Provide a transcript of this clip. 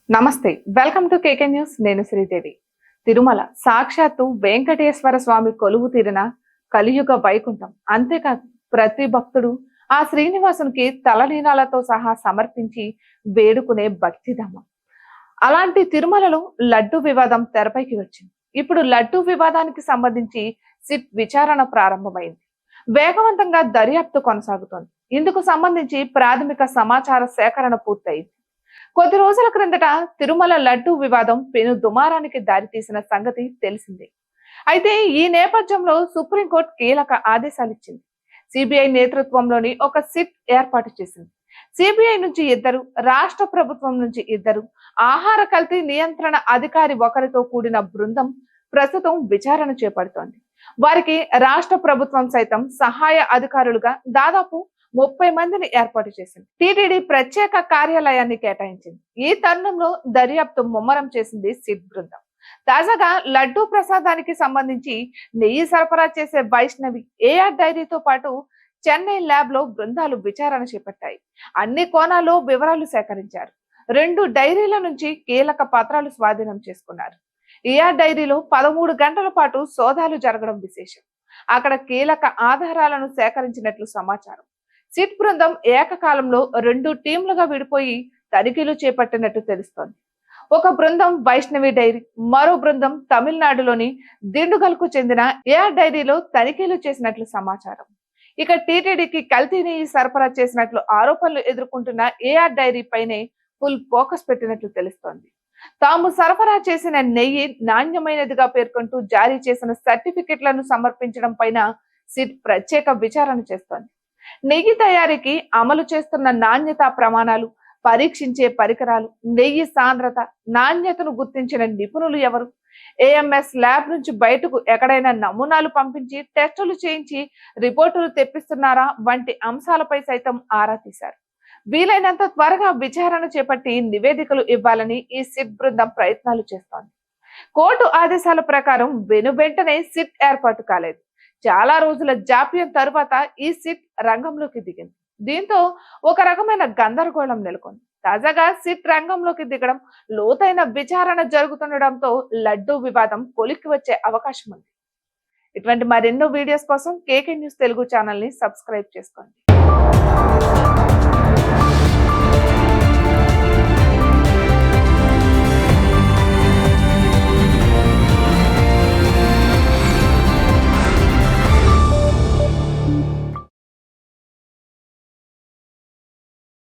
నమస్తే, welcome to KK news. నేను శ్రీదేవి. తిరుమల సాక్షాత్తు వెంకటేశ్వర స్వామి కొలువు తీరిన కలియుగ వైకుంఠం. అంతేకాదు, ప్రతి భక్తుడు ఆ శ్రీనివాసునికి తలనీలాలతో సహా సమర్పించి వేడుకునే భక్తిధామం. అలాంటి తిరుమలలో లడ్డు వివాదం తెరపైకి వచ్చింది. ఇప్పుడు లడ్డు వివాదానికి సంబంధించి సిట్ విచారణ ప్రారంభమైంది. వేగవంతంగా దర్యాప్తు కొనసాగుతోంది. ఇందుకు సంబంధించి ప్రాథమిక సమాచార సేకరణ పూర్తయింది. కొద్ది రోజుల క్రిందట తిరుమల లడ్డు వివాదం పెను దుమారానికి దారితీసిన సంగతి తెలిసిందే. అయితే ఈ నేపథ్యంలో సుప్రీంకోర్టు కీలక ఆదేశాలు ఇచ్చింది. సిబిఐ నేతృత్వంలోని ఒక సిట్ ఏర్పాటు చేసింది. సిబిఐ నుంచి 2, రాష్ట్ర ప్రభుత్వం నుంచి 2, ఆహార కల్తీ నియంత్రణ అధికారి ఒకరితో కూడిన బృందం ప్రస్తుతం విచారణ చేపడుతోంది. వారికి రాష్ట్ర ప్రభుత్వం సైతం సహాయ అధికారులుగా దాదాపు 30 మందిని ఏర్పాటు చేసింది. టిటిడి ప్రత్యేక కార్యాలయాన్ని కేటాయించింది. ఈ తరుణంలో దర్యాప్తు ముమ్మరం చేసింది సిట్ బృందం. తాజాగా లడ్డూ ప్రసాదానికి సంబంధించి నెయ్యి సరఫరా చేసే వైష్ణవి ఏఆర్ డైరీతో పాటు చెన్నై ల్యాబ్ లో బృందాలు విచారణ చేపట్టాయి. అన్ని కోణాల్లో వివరాలు సేకరించారు. 2 డైరీల నుంచి కీలక పత్రాలు స్వాధీనం చేసుకున్నారు. ఏఆర్ డైరీలో 13 గంటల పాటు సోదాలు జరగడం విశేషం. అక్కడ కీలక ఆధారాలను సేకరించినట్లు సమాచారం. సిట్ బృందం ఏకకాలంలో 2 టీంలుగా విడిపోయి తనిఖీలు చేపట్టినట్టు తెలుస్తోంది. ఒక బృందం వైష్ణవి డైరీ, మరో బృందం తమిళనాడులోని దిండుగల్కు చెందిన ఏఆర్ డైరీలో తనిఖీలు చేసినట్లు సమాచారం. ఇక టీటీడీకి కల్తీ నెయ్యి సరఫరా చేసినట్లు ఆరోపణలు ఎదుర్కొంటున్న ఏఆర్ డైరీ పైనే ఫుల్ ఫోకస్ పెట్టినట్లు తెలుస్తోంది. తాము సరఫరా చేసిన నెయ్యి నాణ్యమైనదిగా పేర్కొంటూ జారీ చేసిన సర్టిఫికెట్లను సమర్పించడం పైన సిట్ ప్రత్యేక విచారణ చేస్తోంది. నెయ్యి తయారీకి అమలు చేస్తున్న నాణ్యతా ప్రమాణాలు, పరీక్షించే పరికరాలు, నెయ్యి సాంద్రత, నాణ్యతను గుర్తించిన నిపుణులు ఎవరు, ఏఎంఎస్ ల్యాబ్ నుంచి బయటకు ఎక్కడైనా నమూనాలు పంపించి టెస్టులు చేయించి రిపోర్టులు తెప్పిస్తున్నారా వంటి అంశాలపై సైతం ఆరా తీశారు. వీలైనంత త్వరగా విచారణ చేపట్టి నివేదికలు ఇవ్వాలని ఈ సిట్ బృందం ప్రయత్నాలు చేస్తోంది. కోర్టు ఆదేశాల ప్రకారం వెనువెంటనే సిట్ ఏర్పాటు కాలేదు. చాలా రోజుల జాప్యం తరువాత ఈ సిట్ రంగంలోకి దిగింది. దీంతో ఒక రకమైన గందరగోళం నెలకొంది. తాజాగా సిట్ రంగంలోకి దిగడం, లోతైన విచారణ జరుగుతుండటంతో లడ్డూ వివాదం కొలిక్కి వచ్చే అవకాశం ఉంది. ఇటువంటి మరెన్నో వీడియోస్ కోసం కేకే న్యూస్ తెలుగు ఛానల్ ని సబ్స్క్రైబ్ చేసుకోండి.